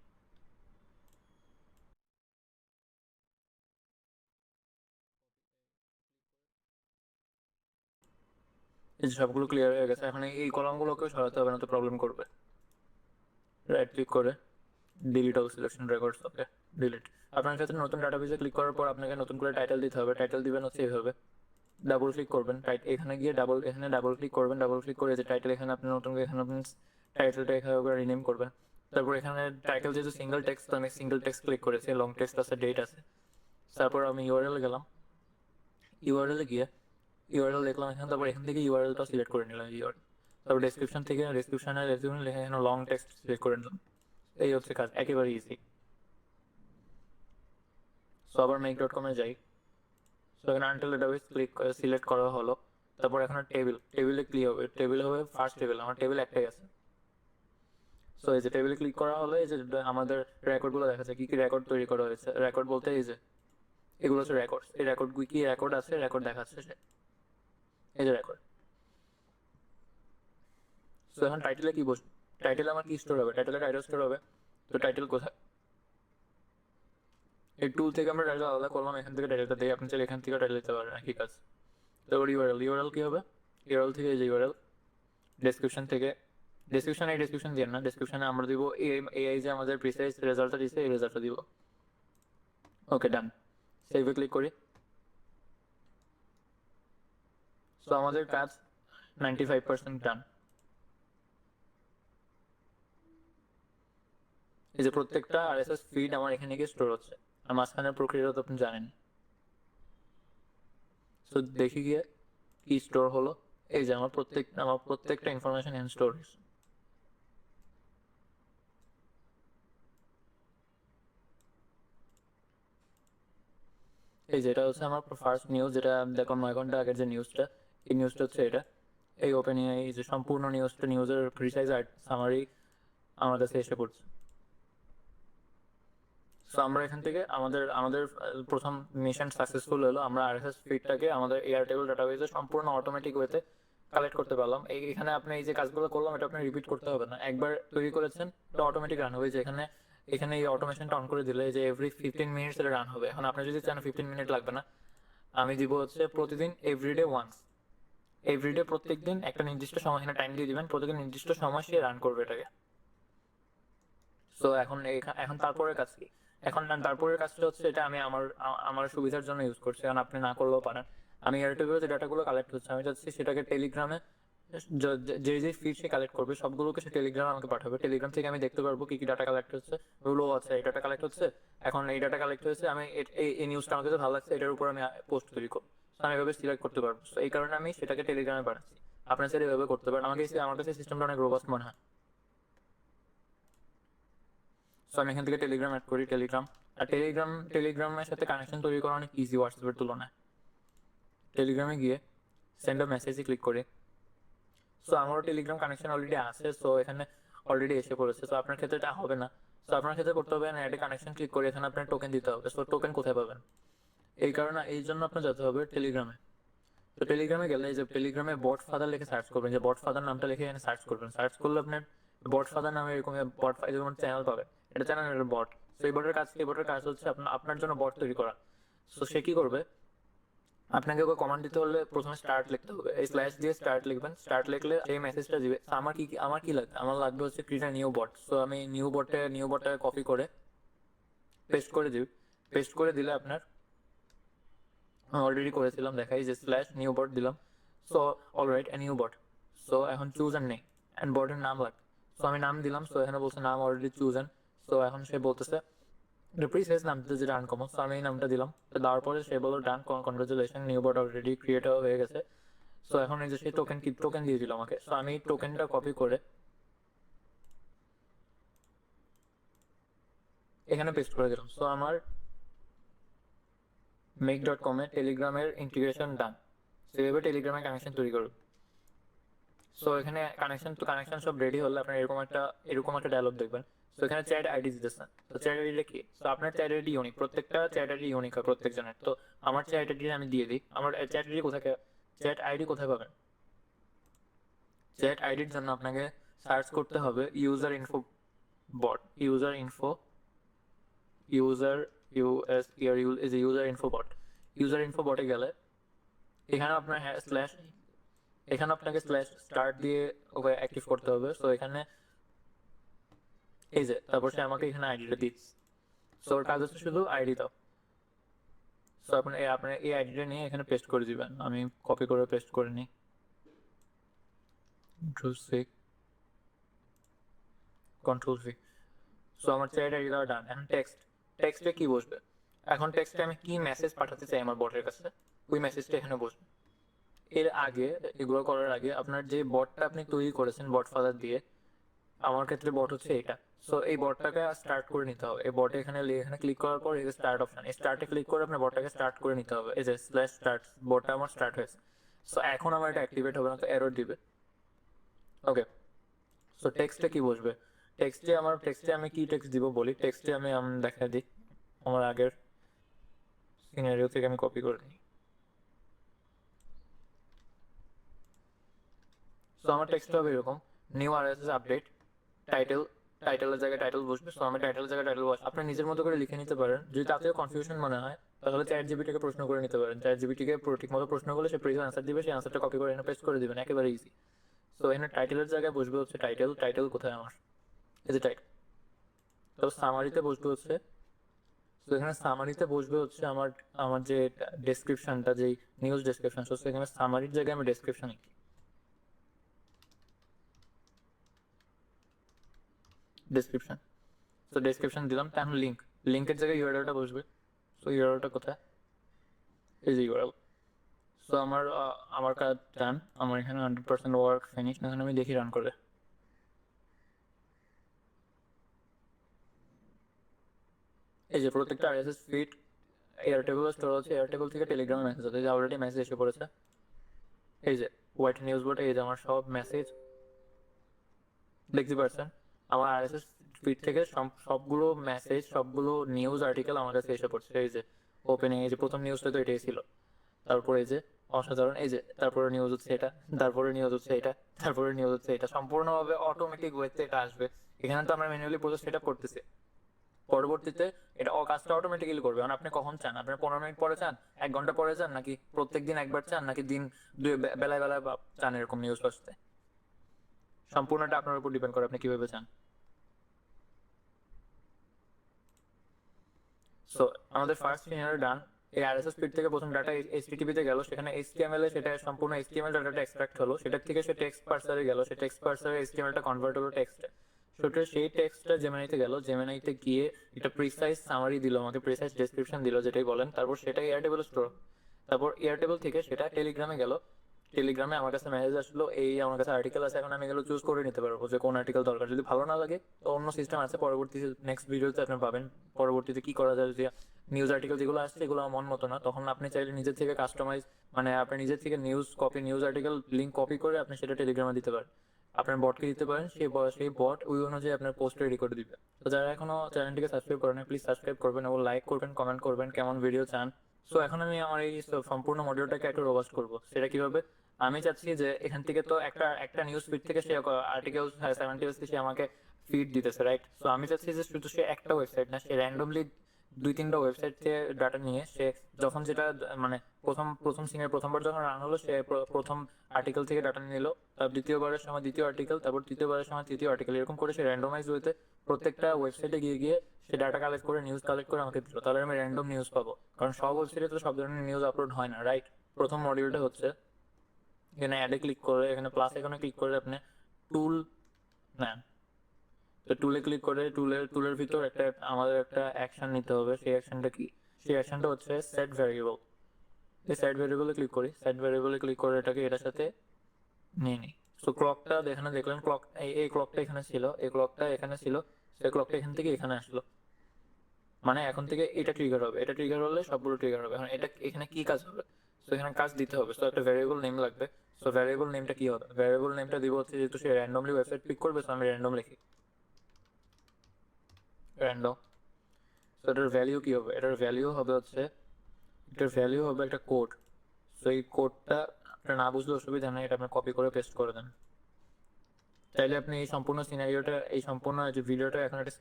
এই যে সবগুলো ক্লিয়ার হয়ে গেছে, এখন এই কলামগুলোকেও সরাতে হবে, না তো প্রবলেম করবে। রাইট ক্লিক করে ডিলিট অল সিলেকশন রেকর্ডস, ওকে ডিলিট। আপনার ক্ষেত্রে নতুন ডাটাবেসে ক্লিক করার পর আপনাকে নতুন করে টাইটেল দিতে হবে। টাইটেল দিবেন হচ্ছে এইভাবে, ডাবল ক্লিক করবেন, এখানে গিয়ে এখানে ডাবল ক্লিক করবেন। ডাবল ক্লিক করে যে টাইটেল এখানে আপনি নতুন করে এখানে আপনি টাইটেলটা এখানে রিনেম করবেন। তারপর এখানে টাইটেল যেহেতু সিঙ্গেল টেক্সট, তো আমি সিঙ্গেল টেক্সট ক্লিক করেছি, লং টেক্সট আছে, ডেট আছে। তারপর আমি ইউআরএল গেলাম, ইউআরএল গিয়ে ইউআরএল দেখলাম এখানে, তারপর এখান থেকে ইউআরএলটা সিলেক্ট করে নিলাম ইউআরএল। তারপর ডেসক্রিপশন থেকে ডেসক্রিপশনে রেজিউমে লিখে এখানে লং টেক্সট সিলেক্ট করে নিলাম। এই হচ্ছে কাজ, একেবারে ইজি। সো আবার মেক.কম-এ যাই। সো এখানে আনটিল ডাটাবেস ক্লিক করে সিলেক্ট করা হলো। তারপর এখানে টেবিলে ক্লিক হবে, টেবিল হবে ফার্স্ট টেবিল, আমার টেবিল একটাই আছে। সো এই যে টেবিলে ক্লিক করা হলো, এই যে আমাদের রেকর্ডগুলো দেখা যায়, কি কি রেকর্ড তৈরি করা হয়েছে। রেকর্ড বলতে এই যে এগুলো হচ্ছে রেকর্ড, এই রেকর্ড কি রেকর্ড আছে, রেকর্ড দেখাচ্ছে সে, এই যে রেকর্ড। সো এখন টাইটেলে কি বসবে, টাইটেল আমার কি স্টোর হবে, টাইটেলে টাইটেল স্টোর হবে। তো টাইটেল কোথায়, এই টুল থেকে আমরা টাইটেল আলাদা করলাম, এখান থেকে টাইটেলটা দিই, আপনি চাইলে এখান থেকে টাইটেল দিতে পারেন, একই কাজ। তারপর ইউআরএল, ইউআরএল কি হবে, ইউআরএল থেকে এই যে ইউআরএল, ডেসক্রিপশন থেকে ডেসক্রিপশন, এই ডেসক্রিপশন দিয়ে না, ডেসক্রিপশনে আমরা দিব এআই যে আমাদের প্রিসাইজ রেজাল্টটা দিচ্ছে এই রেজাল্টটা দিব। ওকে ডান, সেভে ক্লিক করি। সো আমাদের কাজ 95% ডান। এই যে প্রত্যেকটা আরএসএস ফিড আমার এখানে গিয়ে স্টোর হচ্ছে, আর মাঝখানের প্রক্রিয়াটা তো আপনি জানেন। সো দেখি গিয়ে কি স্টোর হলো, এই যে আমার প্রত্যেকটা ইনফরমেশন এখানে স্টোর হয়েছে। এই যেটা হচ্ছে আমার ফার্স্ট নিউজ, যেটা দেখলাম 9 ঘন্টা আগের যে নিউজটা, এই নিউজটা হচ্ছে এটা। এই ওপেন এআই যে সম্পূর্ণ নিউজটা, নিউজের প্রিসাইজ সামারি আমার কাছে এসে পড়ছে। সো আমরা এখান থেকে আমাদের আমাদের প্রথম মিশন সাকসেসফুল হলো, আমরা আরএসএস ফিডটাকে আমাদের এয়ারটেবল ডাটাবেসে সম্পূর্ণ অটোমেটিক ওয়েতে কালেক্ট করতে পারলাম। এখানে আপনি এই যে কাজগুলো করলাম এটা আপনি রিপিট করতে হবে না, একবার তৈরি করেছেন এটা অটোমেটিক রান হবে। যে এখানে এখানে এই অটোমেশনটা অন করে দিলে যে এভরি 15 মিনিটস এটা রান হবে। এখন আপনি যদি চান 15 মিনিট লাগবে না, আমি দিব হচ্ছে প্রতিদিন এভরিডে ওয়ান্স, এভরিডে প্রত্যেক দিন একটা নির্দিষ্ট সময় এখানে টাইম দিয়ে দিবেন, প্রত্যেকদিন নির্দিষ্ট সময় সে রান করবে এটাকে। সো এখন এখন তারপরের কাজ কি, এখন তারপরের কাজটা হচ্ছে এটা আমি আমার আমার সুবিধার জন্য ইউজ করছি, কারণ আপনি না করলেও পারেন। আমি এয়ারটেলে যে ডাটাগুলো কালেক্ট হচ্ছে আমি চাচ্ছি সেটাকে টেলিগ্রামে, যে যে ফিড সে কালেক্ট করবে সবগুলোকে সে টেলিগ্রামে আমাকে পাঠাবে। টেলিগ্রাম থেকে আমি দেখতে পারবো কি কি ডাটা কালেক্ট হচ্ছে, রুলও আছে, এই ডাটা কালেক্ট হচ্ছে, এখন এই ডাটা কালেক্ট হয়েছে, আমি এই নিউজটা আমার কাছে ভালো লাগছে, এটার উপর আমি পোস্ট তৈরি করবো। আমি এভাবে সিলেক্ট করতে পারবো। এই কারণে আমি সেটাকে টেলিগ্রামে পাঠাচ্ছি, আপনার সাথে এভাবে করতে পারেন। আমার কাছে সিস্টেমটা অনেক রোবাস্ট মনে হয়। সো আমি এখান থেকে টেলিগ্রাম অ্যাড করি, টেলিগ্রাম। আর টেলিগ্রামের সাথে কানেকশন তৈরি করা অনেক ইজি হোয়াটসঅ্যাপের তুলনায়। টেলিগ্রামে গিয়ে সেন্ড আ মেসেজে ক্লিক করে, সো আমারও টেলিগ্রাম কানেকশন অলরেডি আছে, সো এখানে অলরেডি এসে পড়েছে। সো আপনার ক্ষেত্রে এটা হবে না, সো আপনার ক্ষেত্রে করতে হবে না, এটা কানেকশন ক্লিক করে এখানে আপনার টোকেন দিতে হবে। সো টোকেন কোথায় পাবেন, এই কারণে এই জন্য আপনার যেতে হবে টেলিগ্রামে। তো টেলিগ্রামে গেলে এই যে টেলিগ্রামে বট ফাদার লিখে সার্চ করবেন, যে বট ফাদার নামটা লিখে এখানে সার্চ করবেন। সার্চ করলে আপনার বট ফাদার নামে এরকম বট যেমন চ্যানেল পাবে, এটা চ্যানেলের বট। সো এই বটের কাজ হচ্ছে আপনার জন্য বট তৈরি করা। সো সে কি করবে, আপনাকে ওকে কমান্ড দিতে হলে প্রথমে স্টার্ট লিখতে হবে, এই স্ল্যাশ দিয়ে স্টার্ট লিখবেন। স্টার্ট লিখলে এই মেসেজটা দিবে। আমার কি লাগবে, আমার লাগবে হচ্ছে ক্রিয়েট নিউ বট। সো আমি নিউ বটে কপি করে পেস্ট করে দিই। পেস্ট করে দিলে আপনার, আমি অলরেডি করেছিলাম দেখাই, যে স্ল্যাশ নিউ বট দিলাম। So alright, new bot. So এখন চুজ অ্যান্ড নেম অ্যান্ড বটের নাম লাগবে। সো আমি নাম দিলাম, সো এখানে বলছে নাম অলরেডি চুজেন। সো এখন সে বলতেছে প্রিসেস নামটা যেটা আনকমন, সো আমি এই নামটা দিলাম। তো দেওয়ার পরে সে বলল done, congratulation, new bot already create হয়ে গেছে। সো এখন এই যে সেই টোকেন দিয়ে দিল আমাকে। সো আমি টোকেনটা কপি করে এখানে পেস্ট করে দিলাম। সো আমার মেক.কম এ টেলিগ্রামের ইন্টিগ্রেশন ডান। সো এভাবে টেলিগ্রামের কানেকশন তৈরি করুন। সো এখানে কানেকশন সব রেডি হলে আপনার এরকম একটা ডায়লগ দেখবেন। সো এখানে চ্যাট আইডি দিতেছেন। তো চ্যাট আইডিটা কি? সো আপনার চ্যাট আইডি ইউনিক, প্রত্যেকটা চ্যাট আইডি ইউনিক হয় প্রত্যেকজনের। তো আমার চ্যাট আইডি আমি দিয়ে দিই। আমার চ্যাট আইডি কোথায় পাবেন? চ্যাট আইডির জন্য আপনাকে সার্চ করতে হবে ইউজার ইনফো বট, ইউজার ইউজার ইনফো বট। ইউজার ইনফো বটে গেলে এখানে আপনার স্ল্যাশ, এখানে আপনাকে স্ল্যাশ স্টার্ট দিয়ে ওকে অ্যাক্টিভ করতে হবে। সো এখানে এই যে তারপর সে আমাকে এখানে আইডিটা দিচ্ছে। সো ওর কাজ হচ্ছে শুধু আইডি দাও। সো আপনার এই আইডিটা নিয়ে এখানে পেস্ট করে দিবেন। আমি কপি করে পেস্ট করে নিই। Control C. সো আমার চ্যাট আইডি দেওয়া ডান। এখন টেক্সটে কি বসবে? এখন টেক্সটে আমি কি মেসেজ পাঠাতে চাই আমার বটের কাছে, ওই মেসেজটা এখানে বসবে। এর আগে, এগুলো করার আগে আপনার যে বটটা আপনি তৈরি করেছেন বট ফাদার দিয়ে, আমার ক্ষেত্রে বট হচ্ছে এটা। সো এই বটটাকে স্টার্ট করে নিতে হবে। এই বটে এখানে ক্লিক করার পর এই যে স্টার্ট অপশন, এই স্টার্টে ক্লিক করে আপনার বটটাকে স্টার্ট করে নিতে হবে। এই যে স্ল্যাশ স্টার্ট, বটটা আমার স্টার্ট হয়েছে। সো এখন আমার এটা অ্যাক্টিভেট হবে না, তো এরর দিবে। ওকে, সো টেক্সটে কি বসবে? টেক্সটে আমি কি টেক্সট দিব বলি। টেক্সটে আমি দেখা দিই আমার আগের সিনারিও থেকে আমি কপি করে নিই। সো আমার টেক্সট হবে এরকম, নিউ আরএসএস আপডেট, টাইটেল, টাইটেলের জায়গায় টাইটেল বসবে। সো আমি টাইটেলের জায়গায় টাইটেল বসে আপনি নিজের মতো করে লিখে নিতে পারেন। যদি তাতেও কনফিউশন মনে হয় তাহলে চ্যাট জিপিটিকে প্রশ্ন করে নিতে পারেন। চ্যাট জিপিটিকে ঠিক মতো প্রশ্ন করলে সে প্রিভিয়াস আনসার দিবে, সেই আনসারটা কপি করে এনে পেস্ট করে দিবেন, একেবারে ইজি। সো এখানে টাইটেলের জায়গায় বসবে হচ্ছে টাইটেল কোথায় আমার? এই যে টাইটেল। তো সামারিতে বসবে হচ্ছে, তো এখানে সামারিতে বসবে হচ্ছে আমার আমার যে ডেসক্রিপশনটা, যেই নিউজ ডেসক্রিপশন, সো এখানে সামারির জায়গায় আমি ডেসক্রিপশন লিখি। ডেসক্রিপশন, তো ডেসক্রিপশন দিলাম। তাহলে লিঙ্কের জায়গায় ইউআরএলটা বসবে। সো ইউআরএলটা কোথায়? এই যে ইউআরএল। সো আমার কাজ ডান। আমার এখানে 100% ওয়ার্ক ফিনিশ। এখন আমি দেখি রান করে। এই যে প্রত্যেকটা আরএসএস ফিড এয়ারটেবল স্টোর আছে, এয়ারটেবল থেকে টেলিগ্রামে মেসেজ আছে, যে অলরেডি মেসেজ এসে পড়েছে। এই যে হোয়াইট নিউজ বোর্ড, এই যে আমার সব মেসেজ দেখতে পাচ্ছেন। আমার আরএসএস ফিড থেকে সবগুলো মেসেজ, সবগুলো নিউজ আর্টিকেল আমার কাছে এসে পড়ছে। এই যে ওপেনিং, এই যে প্রথম নিউজটা তো এটাই ছিল। তারপরে এই যে অসাধারণ, এই যে তারপরে নিউজ হচ্ছে এটা, তারপরে নিউজ হচ্ছে এটা, তারপরে নিউজ হচ্ছে এটা, সম্পূর্ণভাবে অটোমেটিক ওয়েতে এটা আসবে। এখানে তো আমরা ম্যানুয়ালি প্রসেস সেট আপ করতেছি। পরবর্তীতে এটা কাজটা অটোমেটিক্যালি করবে। কারণ আপনি কখন চান, আপনার 15 মিনিট পরে চান, 1 ঘন্টা পরে চান, নাকি প্রত্যেকদিন একবার চান, নাকি দিন বেলায় বেলায় চান এরকম নিউজ আসতে, সম্পূর্ণটা আপনার উপর ডিপেন্ড করে আপনি কিভাবে চান। সো আমাদের ফার্স্ট সিনারিও ডান। এই আরএসএস ফিড থেকে প্রথম ডাটা এইচটিটিপি তে গেল, সেখানে এইচটিএমএল এ সেটা সম্পূর্ণ এইচটিএমএল ডাটাটা এক্সট্রাক্ট হলো, সেটা থেকে সে টেক্সট পার্সারে গেল, সে টেক্সট পার্সারে এইচটিএমএলটা কনভার্ট হলো টেক্সটে। সেটা সেই টেক্সটটা জেমিনাইতে গেল, জেমিনাইতে গিয়ে এটা প্রিসাইজ সামারি দিল আমাকে, প্রিসাইজ ডেসক্রিপশন দিল যেটাই বলেন। তারপর সেটা এয়ারটেবল স্টোর, তারপর এয়ারটেবল থেকে সেটা টেলিগ্রামে গেল। টেলিগ্রামে আমার কাছে মেসেজ আসলো, এই আমার কাছে আর্টিকেল আছে। এখন আমি এগুলো চুজ করে নিতে পারবো যে কোন আর্টিকেল দরকার। যদি ভালো না লাগে তো অন্য সিস্টেম আছে, পরবর্তী নেক্সট ভিডিওতে আপনি পাবেন পরবর্তীতে কি করা যায়। যদি নিউজ আর্টিকেল যেগুলো আসছে এগুলো আমার মন মতো না, তখন আপনি চাইলে নিজের থেকে কাস্টমাইজ, মানে আপনি নিজের থেকে নিউজ আর্টিকেল লিঙ্ক কপি করে আপনি সেটা টেলিগ্রামে দিতে পারেন, আপনার বটকে দিতে পারেন। সেই বট ওই অনুযায়ী আপনার পোস্ট রেডি করে দিবে। তো যারা এখনো চ্যানেলটিকে সাবস্ক্রাইব করেন, প্লিজ সাবস্ক্রাইব করবেন এবং লাইক করবেন, কমেন্ট করবেন কেমন ভিডিও চান। সো এখন আমি আমার এই সম্পূর্ণ মডিউলটাকে একটু রোবাস্ট করবো। সেটা কিভাবে? আমি চাচ্ছি যে এখান থেকে তো একটা একটা নিউজ ফিড থেকে সে আর্টিকেল 70 সে আমাকে ফিড দিতেছে, রাইট? সো আমি চাচ্ছি যে শুধু সে একটা ওয়েবসাইট না, সে র্যান্ডমলি 2-3টা ওয়েবসাইট থেকে ডাটা নিয়ে সে যখন যেটা, মানে প্রথম প্রথম সিনের প্রথমবার যখন রান হলো, সে প্রথম আর্টিকেল থেকে ডাটা নিয়ে নিল, তার দ্বিতীয়বারের সময় দ্বিতীয় আর্টিকেল, তারপর তৃতীয়বারের সময় তৃতীয় আর্টিকেল, এরকম করে সে র্যান্ডমাইজ ওয়েতে প্রত্যেকটা ওয়েবসাইটে গিয়ে গিয়ে সে ডাটা কালেক্ট করে, নিউজ কালেক্ট করে আমাকে দিল। তাহলে আমি র্যান্ডম নিউজ পাবো, কারণ সব ওয়েবসাইটে তো সব ধরনের নিউজ আপলোড হয় না, রাইট? প্রথম মডিউলটা হচ্ছে এখানে অ্যাডে ক্লিক করে, এখানে প্লাস এখানে ক্লিক করে আপনি টুল নেন। তো টুলে ক্লিক করে টুলের ভিতর আমাদের একটা অ্যাকশন নিতে হবে। সেই অ্যাকশনটা কি? সেই অ্যাকশনটা হচ্ছে সেট ভ্যারিয়েবল। এই সেট ভ্যারিয়েবলে ক্লিক করি, সেট ভ্যারিয়েবলে ক্লিক করে এটাকে এটার সাথে নিয়ে নিই। সো ক্লকটা এখানে দেখলেন, ক্লক এই ক্লকটা এখানে ছিল, এই ক্লকটা এখানে ছিল, সেই ক্লকটা এখান থেকে এখানে আসলো। মানে এখন থেকে এটা ট্রিগার হবে, এটা ট্রিগার হলে সবগুলো ট্রিগার হবে। এখন এটা এখানে কি কাজ হবে? সো এখানে কাজ দিতে হবে, সো একটা ভ্যারিয়েবল নেম লাগবে। সো ভ্যারিয়েবল নেমটা কি হবে? ভ্যারিয়েবল নেমটা দিব হচ্ছে, যেহেতু সে র্যান্ডমলি ওয়েবসাইট পিক করবে, সো আমি র্যান্ডম লিখি, র্যান্ডম। সো এটার ভ্যালিউ কি হবে? এটার ভ্যালিউ হবে হচ্ছে, এটার ভ্যালিউ হবে একটা কোড। সো এই কোডটা আপনার না বুঝলে অসুবিধা নেই, এটা আপনি কপি করে পেস্ট করে দেন। চাইলে আপনি এই সম্পূর্ণ সিনারিওটা, এই সম্পূর্ণ যে ভিডিওটা এখন একটা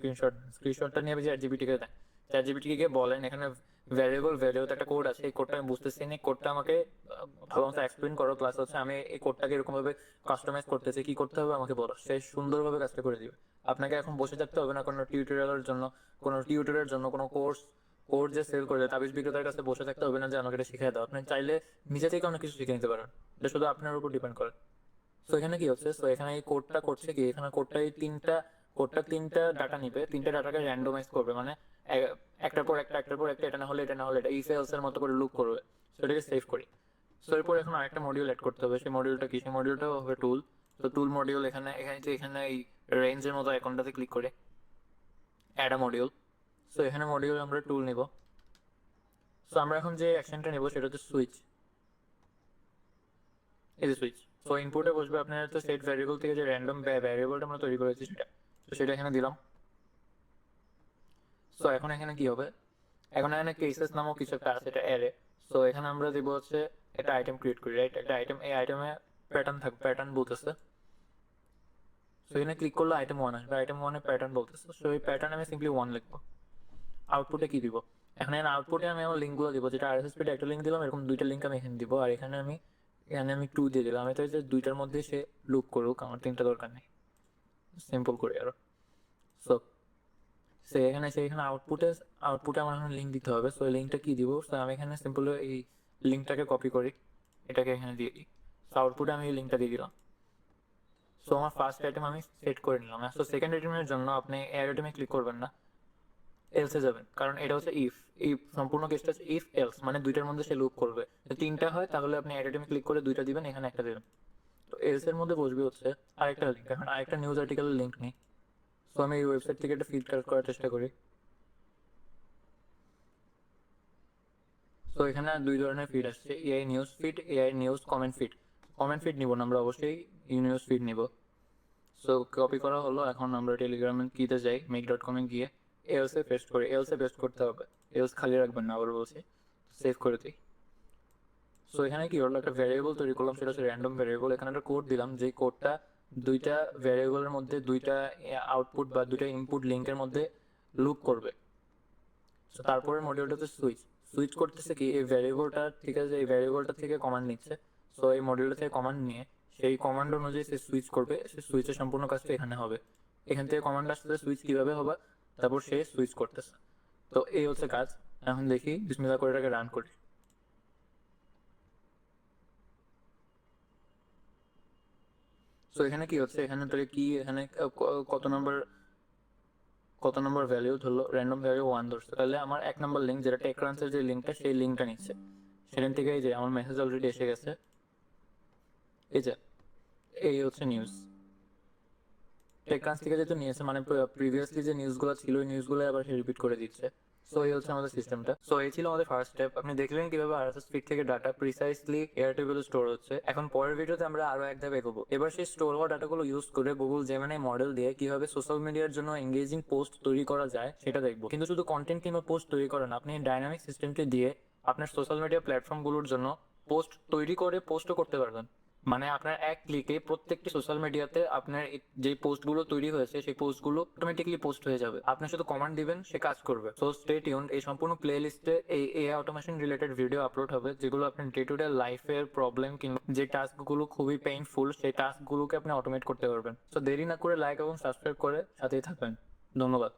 স্ক্রিনশটটা নিয়ে চ্যাট জিপিটিকে দেন। চ্যাট জিপিটিকে গিয়ে বলেন এখানে ভ্যারিয়েবলতে একটা কোড আছে, এই কোডটা আমি বুঝতেছি না, কোডটা আমাকে ভালো মতো এক্সপ্লেন করো, প্লাস হচ্ছে আমি এই কোডটাকে এরকম ভাবে কাস্টমাইজ করতেছি, কি করতে হবে আমাকে বলো। সে সুন্দরভাবে কাজটা করে দিবে। আপনাকে এখন বসে থাকতে হবে না কোনো টিউটোরিয়ালের জন্য, কোনো কোর্স যে সেল করে তাবিজ বিক্রেতার কাছে বসে থাকতে হবে না যে আমাকে এটা শিখিয়ে দাও। আপনি চাইলে নিজে থেকে অনেক কিছু শিখে নিতে পারেন, এটা শুধু আপনার উপর ডিপেন্ড করে। সো এখানে কি হচ্ছে, সো এখানে এই কোডটা করছে কি, এখানে কোডটা তিনটা ডাটা নিবে, তিনটা ডাটাকে র্যান্ডমাইজ করবে, মানে একটার পর একটা, এটা না হলে এটা ইফ এলস এর মতো করে লুপ করবে। সো এটাকে সেভ করি। সো এরপর এখন আরেকটা মডিউল অ্যাড করতে হবে। সেই মডিউলটা কি? সেই মডিউলটা হবে টুল। তো টুল মডিউল এখানে এই রেঞ্জের মতো আইকনটাতে ক্লিক করে অ্যাড আ মডিউল। সো এখানে মডিউল আমরা টুল নিব। সো আমরা এখন যে অ্যাকশনটা নেব সেটা হচ্ছে সুইচ, এই যে সুইচ। সো ইনপুটে বসবে আপনার হচ্ছে সেট ভ্যারিয়েবল থেকে যে র্যান্ডম ভ্যারিয়েবলটা আমরা তৈরি করেছি সেটা। তো সেটা এখানে দিলাম। সো এখন এখানে কি হবে? এখন এখানে কেসেস নামক কিছু একটা আছে, এটা অ্যারে। সো এখানে আমরা দিব হচ্ছে একটা আইটেম ক্রিয়েট করি, রাইট? একটা আইটেম, এই আইটেমে প্যাটার্ন থাকবে, প্যাটার্ন বলতেছে। সো এখানে ক্লিক করলে আইটেম 1 আসবে, আইটেম 1 এ প্যাটার্ন বলতেছে। সো এই প্যাটার্ন আমি সিম্পলি 1 লিখবো। আউটপুটে কি দিব? এখানে আউটপুটে আমি আমার লিঙ্কগুলো দিব, যেটা আরএসএস ফিডে একটা লিঙ্ক দিলাম, এরকম দুইটা লিঙ্ক আমি এখানে দিব। আর এখানে আমি 2 দিয়ে দিলাম। আমি তো যে দুইটার মধ্যে সে লুপ করুক, আমার তিনটা দরকার নেই, সিম্পল করি আরো। সো এখানে আউটপুটে আমার এখন লিঙ্ক দিতে হবে। সো এই লিঙ্কটা কি দিব? সো আমি এখানে সিম্পল এই লিঙ্কটাকে কপি করি, এটাকে এখানে দিয়ে দিই। সো আউটপুটে আমি এই লিঙ্কটা দিয়ে দিলাম। সো আমার ফার্স্ট আইটেম আমি সেট করে নিলাম। সো সেকেন্ড আইটেমের জন্য আপনি এর আইটেমে ক্লিক করবেন না, এলসে যাবেন, কারণ এটা হচ্ছে ইফ। এই সম্পূর্ণ কেসটা হচ্ছে ইফ এলস, মানে দুইটার মধ্যে সে লুপ করবে। যদি তিনটা হয় তাহলে আপনি এর আইটেমে ক্লিক করে দুইটা দিবেন, এখানে একটা দিবেন। তো এলস এর মধ্যে বসবে হচ্ছে আরেকটা লিঙ্ক। এখন আরেকটা নিউজ আর্টিকেলের লিঙ্ক নেই। সো আমি এই ওয়েবসাইট থেকে একটা ফিড কালেক্ট করার চেষ্টা করি। তো এখানে দুই ধরনের ফিড আসছে, AI news feed, AI news comment feed. Comment feed নিব না আমরা, অবশ্যই নিউজ ফিড নিব। সো কপি করা হলো। এখন আমরা টেলিগ্রামে কিতে যাই, মেক.কমে গিয়ে এলসে পেস্ট করি। এলসে পেস্ট করতে হবে, এলস খালি রাখবেন না, আবার বলছি। সেভ করে দিই। সো এখানে কি হলো, একটা ভ্যারিয়েবল তৈরি করলাম, সেটা হচ্ছে র্যান্ডম ভ্যারিয়েবল। এখানে একটা কোড দিলাম, যে কোডটা দুইটা ভ্যারিয়েবলের মধ্যে, দুইটা আউটপুট বা দুইটা ইনপুট লিঙ্কের মধ্যে লুপ করবে। তো তারপরে মডিউলটাতে সুইচ সুইচ করতেছে কি, এই ভ্যারিয়েবলটা, ঠিক আছে, এই ভ্যারিয়েবলটা থেকে কমান্ড নিচ্ছে। সো এই মডিউলটা থেকে কমান্ড নিয়ে সেই কমান্ড অনুযায়ী সে সুইচ করবে। সে সুইচের সম্পূর্ণ কাজটা এখানে হবে। এখান থেকে কমান্ড আসতে সুইচ কিভাবে হবে, তারপর সে সুইচ করতেছে। তো এই হচ্ছে কাজ। এখন দেখি, বিসমিল্লাহ করে এটাকে রান করি। সো এখানে কি হচ্ছে, এখানে তোর কি, এখানে কত নম্বর ভ্যালিউ ধরলো, র্যান্ডম ভ্যালিউ 1 ধরছে। তাহলে আমার 1 নম্বর লিঙ্ক, যেটা টেকক্রাঞ্চের যে লিঙ্কটা, সেই লিঙ্কটা নিচ্ছে। সেখান থেকে এই যে আমার মেসেজ অলরেডি এসে গেছে, এই যে এই হচ্ছে নিউজ। টেকক্রাঞ্চ থেকে যেহেতু নিয়েছে, মানে প্রিভিয়াসলি যে নিউজগুলো ছিল ওই নিউজগুলো আবার সে রিপিট করে দিচ্ছে। সো এই হচ্ছে আমাদের সিস্টেমটা। সো এই ছিল আমাদের ফার্স্ট স্টেপ। আপনি দেখলেন কিভাবে আরএসএস ফিড থেকে ডাটা প্রিসাইসলি এয়ারটেবলে স্টোর হচ্ছে। এখন পরের ভিডিওতে আমরা আরো এক ধাপ এগোবো। এবার সেই স্টোর হওয়া ডাটাগুলো ইউজ করে গুগল জেমিনি মডেল দিয়ে কিভাবে সোশ্যাল মিডিয়ার জন্য এঙ্গেজিং পোস্ট তৈরি করা যায় সেটা দেখবো। কিন্তু শুধু কন্টেন্ট কিংবা পোস্ট তৈরি করেন, আপনি ডাইনামিক সিস্টেমকে দিয়ে আপনার সোশ্যাল মিডিয়া প্ল্যাটফর্মগুলোর জন্য পোস্ট তৈরি করে পোস্টও করতে পারবেন। মানে আপনার এক ক্লিকে প্রত্যেকটি সোশ্যাল মিডিয়াতে আপনার যে পোস্টগুলো তৈরি হয়েছে সেই পোস্টগুলো অটোমেটিক্যালি পোস্ট হয়ে যাবে। আপনি শুধু কমান্ড দিবেন, সে কাজ করবে। সো স্টে টিউনড, এই সম্পূর্ণ প্লে লিস্টে এই AI automation related video upload হবে, যেগুলো আপনার ডে টু ডে লাইফের প্রবলেম কিংবা যে টাস্কগুলো খুবই পেইনফুল সেই টাস্কগুলোকে আপনি অটোমেট করতে পারবেন। সো দেরি না করে লাইক এবং সাবস্ক্রাইব করে সাথেই থাকবেন। ধন্যবাদ।